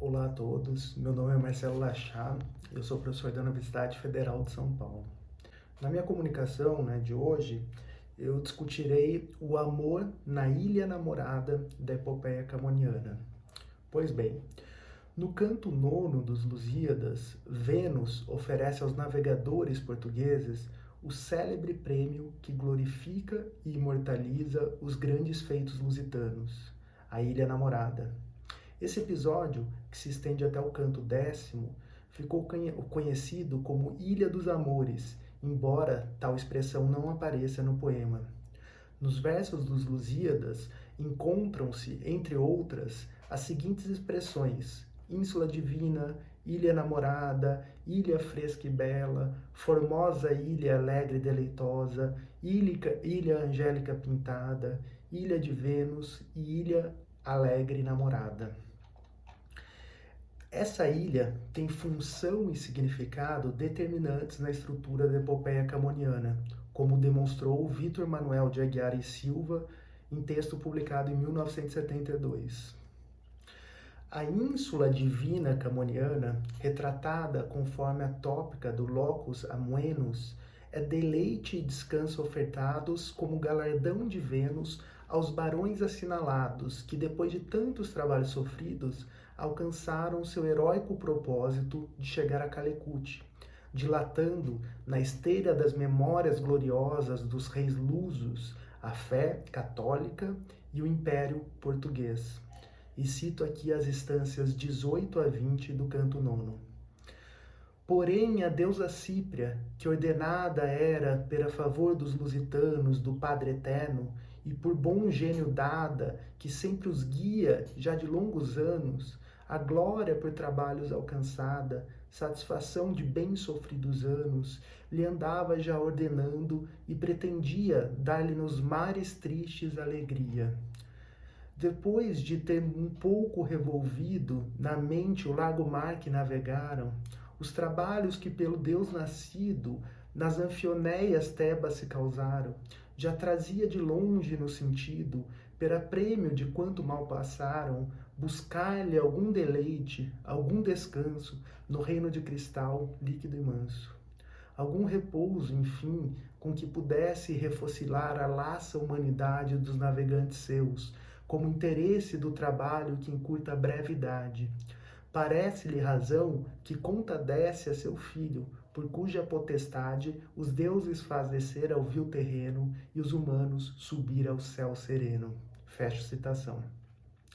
Olá a todos, meu nome é Marcelo Lachá, eu sou professor da Universidade Federal de São Paulo. Na minha comunicação de hoje, eu discutirei o amor na Ilha Namorada da epopeia camoniana. Pois bem, no canto nono dos Lusíadas, Vênus oferece aos navegadores portugueses o célebre prêmio que glorifica e imortaliza os grandes feitos lusitanos, a Ilha Namorada. Esse episódio, que se estende até o canto 10º, ficou conhecido como Ilha dos Amores, embora tal expressão não apareça no poema. Nos versos dos Lusíadas encontram-se, entre outras, as seguintes expressões: ínsula divina, ilha namorada, ilha fresca e bela, formosa ilha alegre e deleitosa, ilha angélica pintada, ilha de Vênus e ilha alegre namorada. Essa ilha tem função e significado determinantes na estrutura da epopeia camoniana, como demonstrou Vítor Manuel de Aguiar e Silva em texto publicado em 1972. A ínsula divina camoniana, retratada conforme a tópica do locus amoenus, é deleite e descanso ofertados como galardão de Vênus aos barões assinalados que, depois de tantos trabalhos sofridos, alcançaram seu heróico propósito de chegar a Calecut, dilatando na esteira das memórias gloriosas dos reis lusos a fé católica e o império português. E cito aqui as instâncias 18 a 20 do canto 9º. Porém, a deusa Cípria, que ordenada era pela favor dos lusitanos do Padre Eterno, e por bom gênio dada, que sempre os guia já de longos anos, a glória por trabalhos alcançada, satisfação de bem sofridos anos, lhe andava já ordenando e pretendia dar-lhe nos mares tristes alegria. Depois de ter um pouco revolvido na mente o largo mar que navegaram, os trabalhos que pelo Deus nascido nas anfioneias Tebas se causaram, já trazia de longe no sentido, pera prêmio de quanto mal passaram, buscar-lhe algum deleite, algum descanso no reino de cristal, líquido e manso. Algum repouso, enfim, com que pudesse refocilar a laça humanidade dos navegantes seus, como interesse do trabalho que encurta a brevidade. Parece-lhe razão que conta desse a seu filho, por cuja potestade os deuses faz descer ao vil terreno e os humanos subir ao céu sereno. Fecho citação.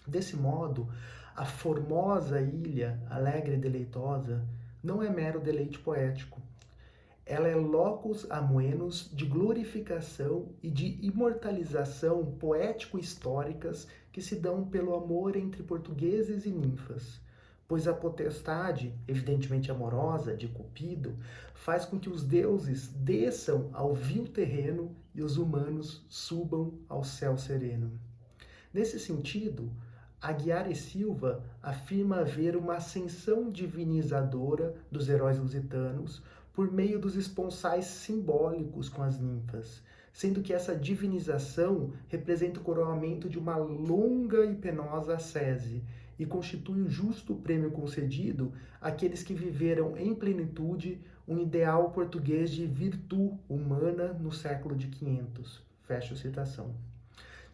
Desse modo, a formosa ilha, alegre e deleitosa, não é mero deleite poético. Ela é locus amoenus de glorificação e de imortalização poético-históricas que se dão pelo amor entre portugueses e ninfas, pois a potestade, evidentemente amorosa, de Cupido, faz com que os deuses desçam ao vil terreno e os humanos subam ao céu sereno. Nesse sentido, Aguiar e Silva afirma haver uma ascensão divinizadora dos heróis lusitanos por meio dos esponsais simbólicos com as ninfas, sendo que essa divinização representa o coroamento de uma longa e penosa ascese e constitui o justo prêmio concedido àqueles que viveram em plenitude um ideal português de virtude humana no século de 500. Fecho citação.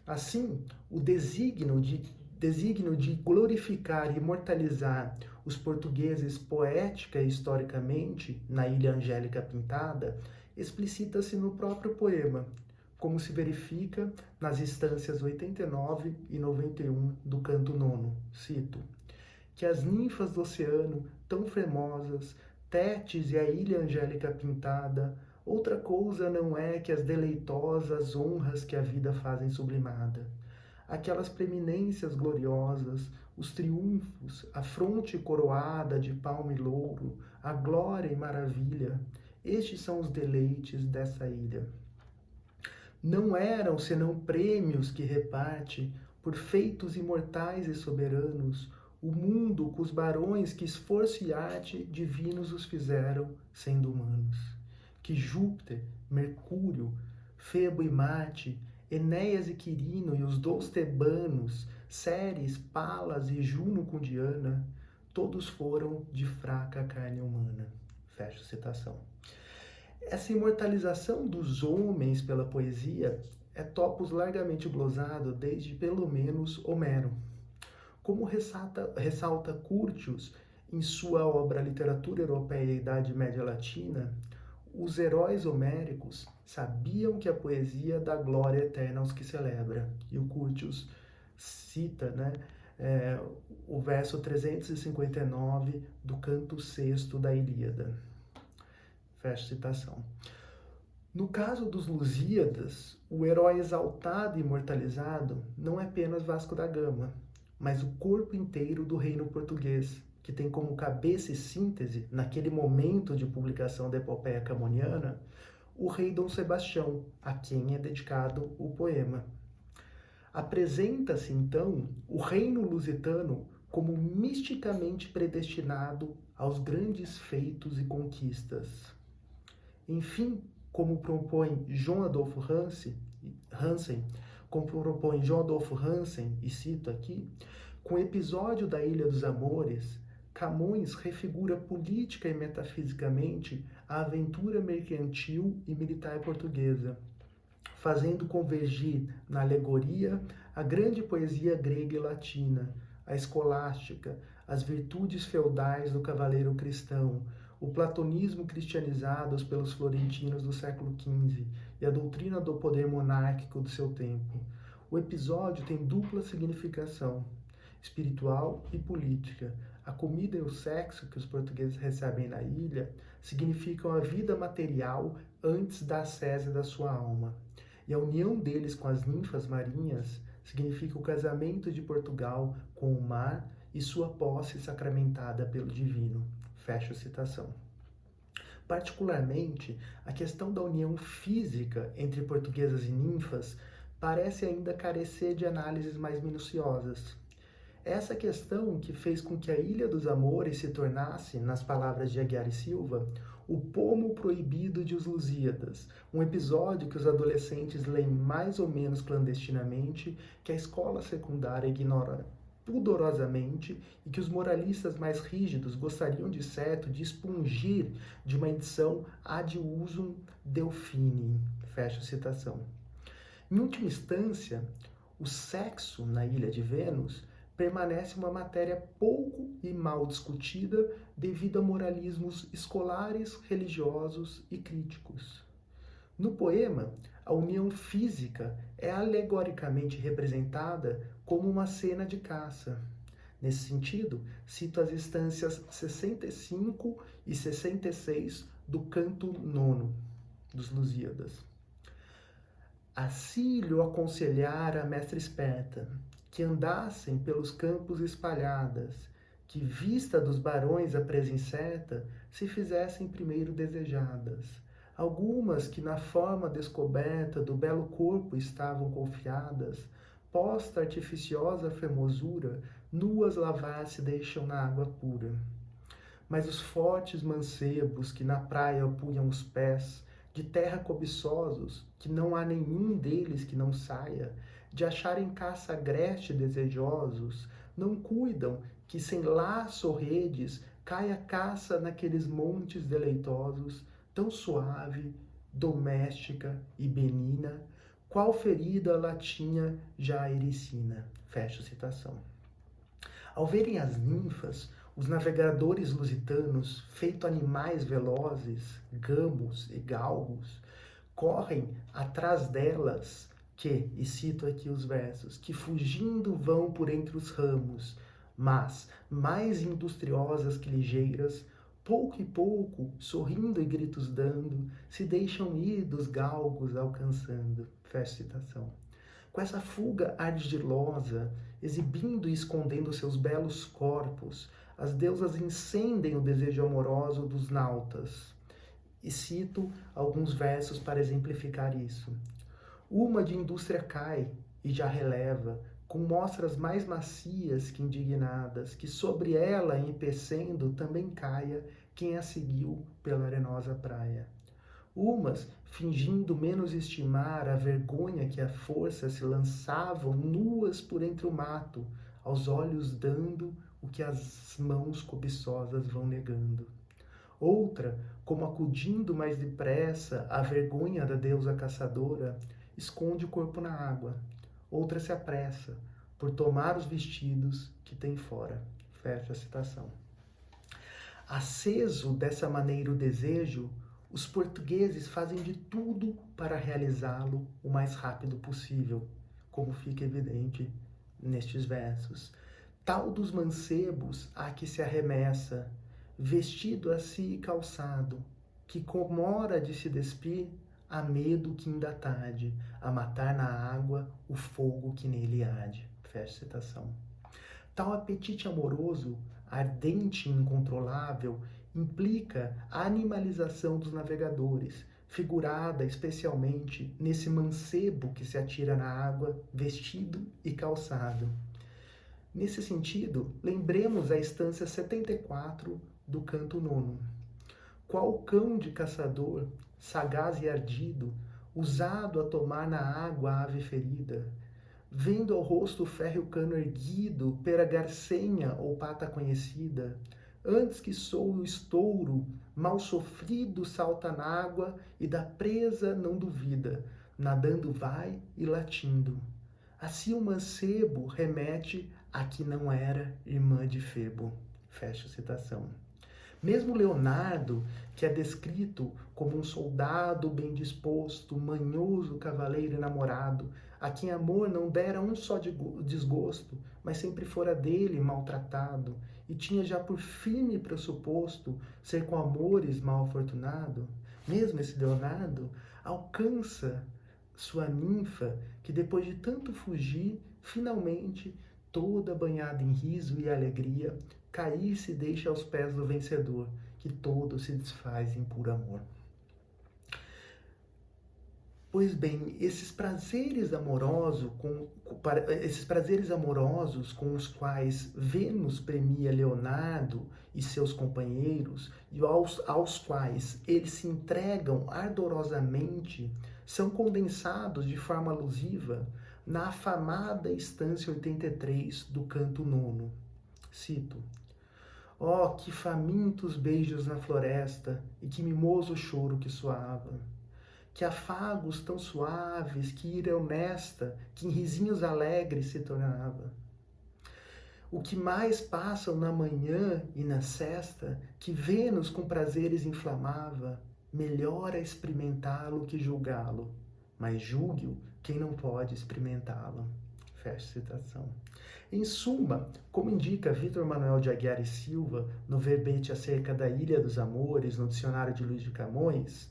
Assim, o desígnio de glorificar e imortalizar os portugueses poética e historicamente na Ilha Angélica Pintada explicita-se no próprio poema, como se verifica nas instâncias 89 e 91 do canto 9º. Cito: que as ninfas do oceano, tão fremosas, Tétis e a Ilha Angélica Pintada, outra coisa não é que as deleitosas honras que a vida fazem sublimada. Aquelas preeminências gloriosas, os triunfos, a fronte coroada de palma e louro, a glória e maravilha, estes são os deleites dessa ilha. Não eram senão prêmios que reparte, por feitos imortais e soberanos, o mundo com os barões que esforço e arte divinos os fizeram, sendo humanos. Que Júpiter, Mercúrio, Febo e Marte, Enéas e Quirino e os 2 tebanos, Ceres, Palas e Juno com Diana, todos foram de fraca carne humana. Fecha a citação. Essa imortalização dos homens pela poesia é topos largamente glosado desde pelo menos Homero. Como ressalta Curtius em sua obra Literatura Europeia e Idade Média Latina, os heróis homéricos sabiam que a poesia dá glória eterna aos que celebra. E o Curtius cita, o verso 359 do canto 6º da Ilíada. Fecha citação. No caso dos Lusíadas, o herói exaltado e imortalizado não é apenas Vasco da Gama, mas o corpo inteiro do reino português, que tem como cabeça e síntese, naquele momento de publicação da epopeia camoniana, o rei Dom Sebastião, a quem é dedicado o poema. Apresenta-se, então, o reino lusitano como misticamente predestinado aos grandes feitos e conquistas. Enfim, como propõe João Adolfo Hansen, e cito aqui, com o episódio da Ilha dos Amores, Camões refigura política e metafisicamente a aventura mercantil e militar portuguesa, fazendo convergir na alegoria a grande poesia grega e latina, a escolástica, as virtudes feudais do cavaleiro cristão, o platonismo cristianizados pelos florentinos do século XV e a doutrina do poder monárquico do seu tempo. O episódio tem dupla significação, espiritual e política. A comida e o sexo que os portugueses recebem na ilha significam a vida material antes da ascese da sua alma. E a união deles com as ninfas marinhas significa o casamento de Portugal com o mar e sua posse sacramentada pelo divino. Fecha a citação. Particularmente, a questão da união física entre portuguesas e ninfas parece ainda carecer de análises mais minuciosas. Essa questão que fez com que a Ilha dos Amores se tornasse, nas palavras de Aguiar e Silva, o pomo proibido de Os Lusíadas, um episódio que os adolescentes leem mais ou menos clandestinamente, que a escola secundária ignora pudorosamente e que os moralistas mais rígidos gostariam de certo de expungir de uma edição ad usum Delphini. Fecha a citação. Em última instância, o sexo na Ilha de Vênus permanece uma matéria pouco e mal discutida devido a moralismos escolares, religiosos e críticos. No poema, a união física é alegoricamente representada como uma cena de caça. Nesse sentido, cito as instâncias 65 e 66 do canto 9 dos Lusíadas. Assim lhe aconselhara a mestra esperta, que andassem pelos campos espalhadas, que vista dos barões a presa incerta, se fizessem primeiro desejadas. Algumas que na forma descoberta do belo corpo estavam confiadas, posta artificiosa formosura, nuas lavar-se deixam na água pura. Mas os fortes mancebos que na praia punham os pés, de terra cobiçosos, que não há nenhum deles que não saia, de acharem caça agreste desejosos, não cuidam que sem laço ou redes caia caça naqueles montes deleitosos, tão suave, doméstica e benina, qual ferida latinha já a ericina. Fecha a citação. Ao verem as ninfas, os navegadores lusitanos, feito animais velozes, gamos e galgos, correm atrás delas, e cito aqui os versos, que fugindo vão por entre os ramos, mas, mais industriosas que ligeiras, pouco e pouco, sorrindo e gritos dando, se deixam ir dos galgos alcançando. Fecha a citação. Com essa fuga ardilosa, exibindo e escondendo seus belos corpos, as deusas incendem o desejo amoroso dos nautas. E cito alguns versos para exemplificar isso. Uma de indústria cai e já releva, com mostras mais macias que indignadas, que sobre ela, empecendo, também caia quem a seguiu pela arenosa praia. Umas, fingindo menos estimar a vergonha que a força se lançavam nuas por entre o mato, aos olhos dando o que as mãos cobiçosas vão negando. Outra, como acudindo mais depressa à vergonha da deusa caçadora, esconde o corpo na água. Outra se apressa por tomar os vestidos que tem fora. Fecha a citação. Aceso dessa maneira o desejo, os portugueses fazem de tudo para realizá-lo o mais rápido possível, como fica evidente nestes versos. Tal dos mancebos a que se arremessa, vestido assim e calçado, que com hora de se despir, há medo que ainda tarde, a matar na água o fogo que nele hade. Fecha a citação. Tal apetite amoroso, ardente e incontrolável, implica a animalização dos navegadores, figurada especialmente nesse mancebo que se atira na água, vestido e calçado. Nesse sentido, lembremos a estância 74 do canto 9. Qual cão de caçador, sagaz e ardido, usado a tomar na água a ave ferida, vendo ao rosto o férreo cano erguido pela garcenha ou pata conhecida, antes que soe o estouro, mal sofrido salta na água e da presa não duvida, nadando vai e latindo. Assim o mancebo remete a que não era irmã de Febo. Fecha a citação. Mesmo Leonardo, que é descrito como um soldado bem disposto, manhoso cavaleiro e namorado, a quem amor não dera um só desgosto, mas sempre fora dele maltratado, e tinha já por firme pressuposto ser com amores mal afortunado, mesmo esse Leonardo alcança sua ninfa, que depois de tanto fugir, finalmente, toda banhada em riso e alegria, cair-se e deixa aos pés do vencedor, que todo se desfaz em puro amor. Pois bem, esses prazeres amorosos com os quais Vênus premia Leonardo e seus companheiros, e aos quais eles se entregam ardorosamente, são condensados de forma alusiva na afamada estância 83 do canto 9. Cito: ó, que famintos beijos na floresta, e que mimoso choro que soava! Que afagos tão suaves, que ira honesta, que em risinhos alegres se tornava! O que mais passam na manhã e na sesta, que Vênus com prazeres inflamava, melhor é experimentá-lo que julgá-lo, mas julgue-o quem não pode experimentá-lo. Fecha a citação. Em suma, como indica Vítor Manuel de Aguiar e Silva no verbete acerca da Ilha dos Amores, no dicionário de Luís de Camões,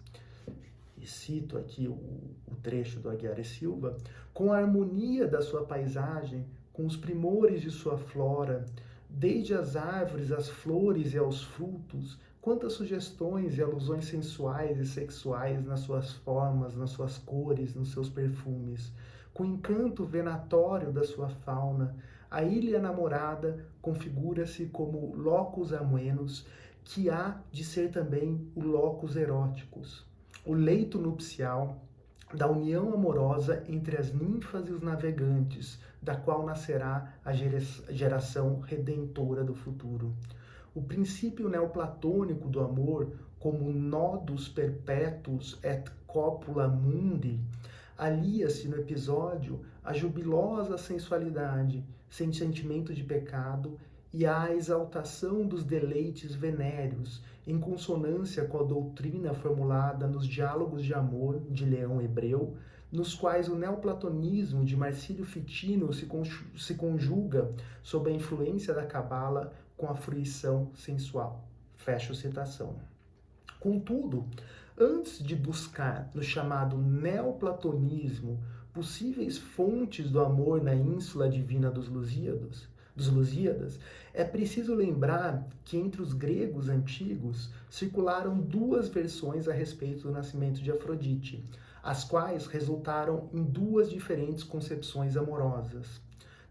e cito aqui o trecho do Aguiar e Silva, com a harmonia da sua paisagem, com os primores de sua flora, desde as árvores, as flores e aos frutos, quantas sugestões e alusões sensuais e sexuais nas suas formas, nas suas cores, nos seus perfumes, com o encanto venatório da sua fauna, a ilha namorada configura-se como locus amoenos, que há de ser também o locus eróticos, o leito nupcial da união amorosa entre as ninfas e os navegantes, da qual nascerá a geração redentora do futuro. O princípio neoplatônico do amor, como nodus perpetuus et copula mundi, alia-se no episódio à jubilosa sensualidade, sem sentimento de pecado, e à exaltação dos deleites venéreos, em consonância com a doutrina formulada nos Diálogos de Amor de Leão Hebreu, nos quais o neoplatonismo de Marcílio Fitino se conjuga sob a influência da cabala com a fruição sensual. Fecho citação. Contudo, antes de buscar no chamado neoplatonismo possíveis fontes do amor na ínsula divina dos Lusíadas, é preciso lembrar que entre os gregos antigos circularam duas versões a respeito do nascimento de Afrodite, as quais resultaram em duas diferentes concepções amorosas.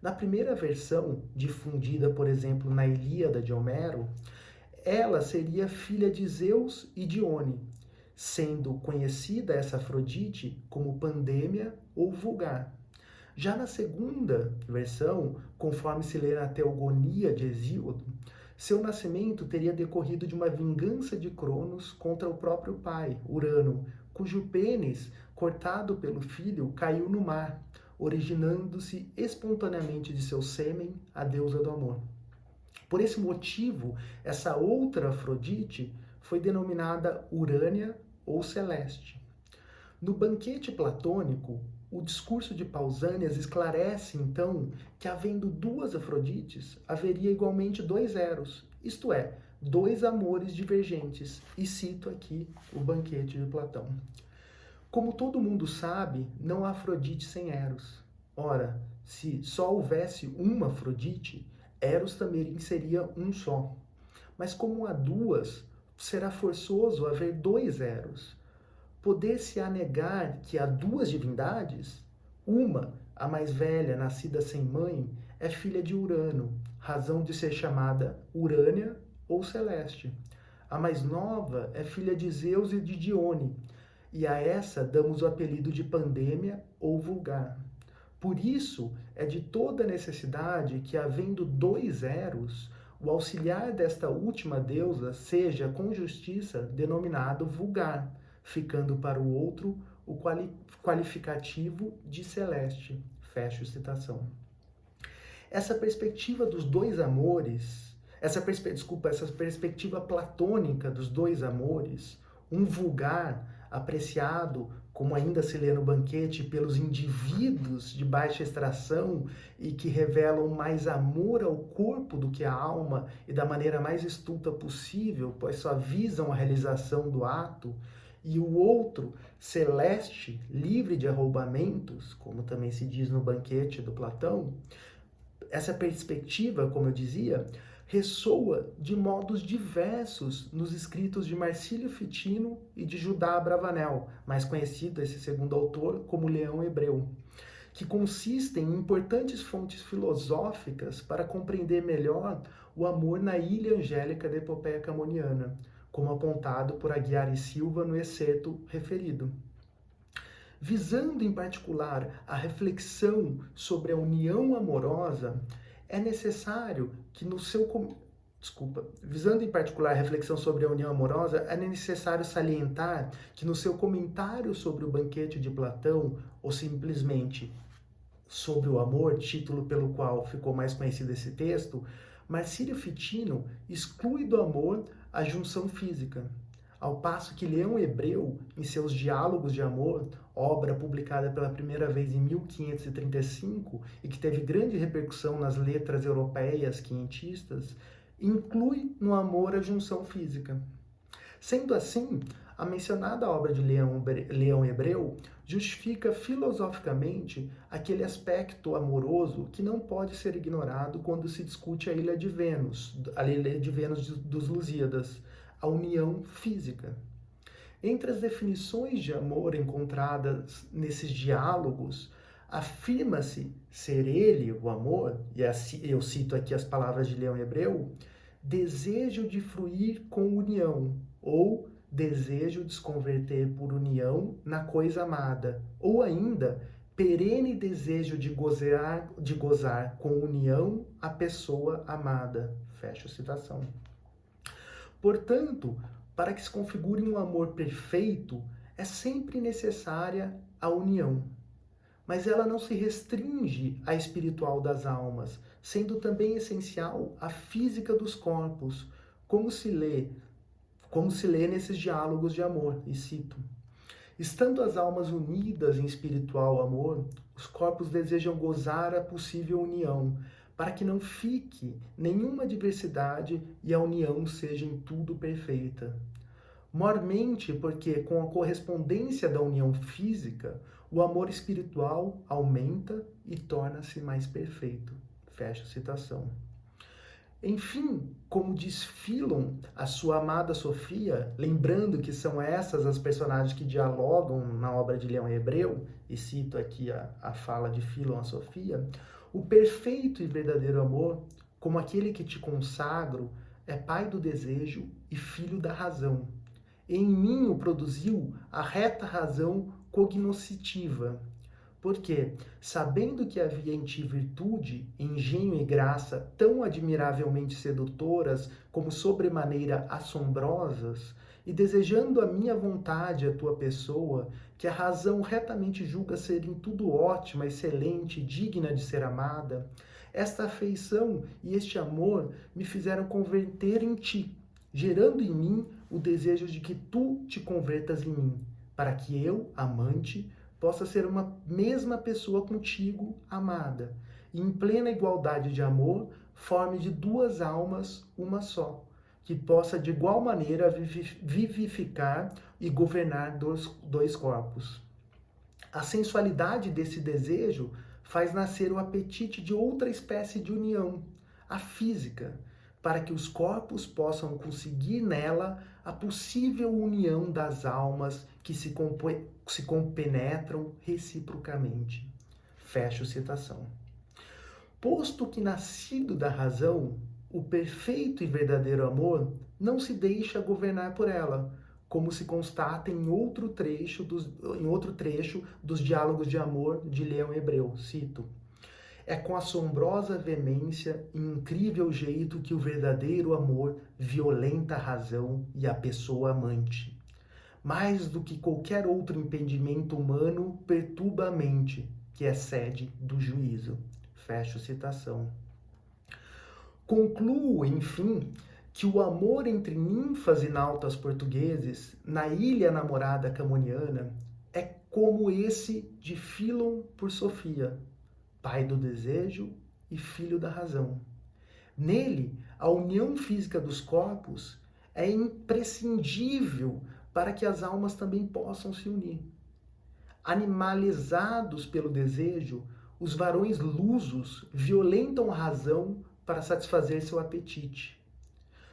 Na primeira versão, difundida, por exemplo, na Ilíada de Homero, ela seria filha de Zeus e Dione, sendo conhecida essa Afrodite como Pandêmia ou Vulgar. Já na segunda versão, conforme se lê na Teogonia de Hesíodo, seu nascimento teria decorrido de uma vingança de Cronos contra o próprio pai, Urano, cujo pênis, cortado pelo filho, caiu no mar, originando-se espontaneamente de seu sêmen a deusa do amor. Por esse motivo, essa outra Afrodite foi denominada Urânia ou Celeste. No banquete platônico, o discurso de Pausânias esclarece, então, que havendo duas Afrodites, haveria igualmente dois Eros, isto é, dois amores divergentes, e cito aqui o banquete de Platão. Como todo mundo sabe, não há Afrodite sem Eros. Ora, se só houvesse uma Afrodite, Eros também seria um só. Mas como há duas, será forçoso haver dois Eros. Poder-se-á negar que há duas divindades? Uma, a mais velha, nascida sem mãe, é filha de Urano, razão de ser chamada Urânia ou Celeste. A mais nova é filha de Zeus e de Dione, e a essa damos o apelido de Pandêmia ou Vulgar. Por isso, é de toda necessidade que, havendo dois Eros, o auxiliar desta última deusa seja, com justiça, denominado Vulgar, ficando para o outro o qualificativo de Celeste. Fecho citação. Essa perspectiva dos dois amores, essa perspectiva platônica dos dois amores, um vulgar apreciado, como ainda se lê no banquete, pelos indivíduos de baixa extração e que revelam mais amor ao corpo do que à alma e da maneira mais estulta possível, pois só visam a realização do ato, e o outro, celeste, livre de arroubamentos, como também se diz no banquete do Platão, essa perspectiva, como eu dizia, ressoa de modos diversos nos escritos de Marcílio Fitino e de Judá Abravanel, mais conhecido, esse segundo autor, como Leão Hebreu, que consistem em importantes fontes filosóficas para compreender melhor o amor na ilha angélica da epopeia camoniana, como apontado por Aguiar e Silva no excerto referido. Visando em particular a reflexão sobre a união amorosa, é necessário que no seu visando em particular a reflexão sobre a união amorosa, é necessário salientar que no seu comentário sobre o banquete de Platão, ou simplesmente sobre o amor, título pelo qual ficou mais conhecido esse texto, Marcílio Fitino exclui do amor a junção física, ao passo que Leão Hebreu, em seus Diálogos de Amor, obra publicada pela primeira vez em 1535 e que teve grande repercussão nas letras europeias quinhentistas, inclui no amor a junção física. Sendo assim, a mencionada obra de Leão Hebreu justifica filosoficamente aquele aspecto amoroso que não pode ser ignorado quando se discute a ilha de Vênus dos Lusíadas, a união física. Entre as definições de amor encontradas nesses diálogos, afirma-se ser ele, o amor, e eu cito aqui as palavras de Leão Hebreu, desejo de fruir com união, ou desejo de se converter por união na coisa amada, ou ainda perene desejo de gozar com união a pessoa amada. Fecho citação. Portanto, para que se configure um amor perfeito, é sempre necessária a união. Mas ela não se restringe à espiritual das almas, sendo também essencial a física dos corpos, como se lê nesses diálogos de amor, e cito: estando as almas unidas em espiritual amor, os corpos desejam gozar a possível união, para que não fique nenhuma diversidade e a união seja em tudo perfeita. Mormente porque, com a correspondência da união física, o amor espiritual aumenta e torna-se mais perfeito. Fecha a citação. Enfim, como diz Philon, a sua amada Sofia, lembrando que são essas as personagens que dialogam na obra de Leão Hebreu, e cito aqui a fala de Philon a Sofia, o perfeito e verdadeiro amor, como aquele que te consagro, é pai do desejo e filho da razão. Em mim o produziu a reta razão cognoscitiva. Porque, sabendo que havia em ti virtude, engenho e graça tão admiravelmente sedutoras como sobremaneira assombrosas, e desejando a minha vontade a tua pessoa, que a razão retamente julga ser em tudo ótima, excelente, digna de ser amada, esta afeição e este amor me fizeram converter em ti, gerando em mim o desejo de que tu te convertas em mim, para que eu, amante, possa ser uma mesma pessoa contigo, amada, e em plena igualdade de amor, forme de duas almas uma só, que possa de igual maneira vivificar e governar dois corpos. A sensualidade desse desejo faz nascer o apetite de outra espécie de união, a física, para que os corpos possam conseguir nela a possível união das almas que se compenetram reciprocamente. Fecho citação. Posto que nascido da razão, o perfeito e verdadeiro amor não se deixa governar por ela, como se constata em outro trecho dos Diálogos de Amor de Leão Hebreu. Cito: é com assombrosa veemência e incrível jeito que o verdadeiro amor violenta a razão e a pessoa amante. Mais do que qualquer outro impedimento humano, perturba a mente, que é sede do juízo. Fecho citação. Concluo, enfim, que o amor entre ninfas e nautas portugueses na ilha namorada camoniana é como esse de Philon por Sofia, pai do desejo e filho da razão. Nele, a união física dos corpos é imprescindível para que as almas também possam se unir. Animalizados pelo desejo, os varões lusos violentam a razão para satisfazer seu apetite.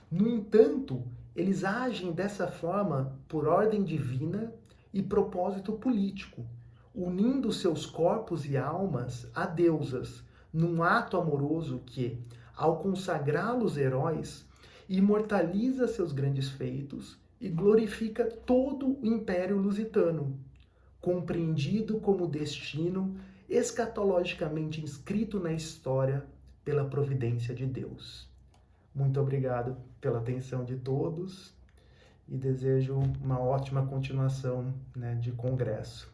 No entanto, eles agem dessa forma por ordem divina e propósito político, unindo seus corpos e almas a deusas, num ato amoroso que, ao consagrá-los heróis, imortaliza seus grandes feitos e glorifica todo o Império Lusitano, compreendido como destino escatologicamente inscrito na história pela providência de Deus. Muito obrigado pela atenção de todos e desejo uma ótima continuação, de congresso.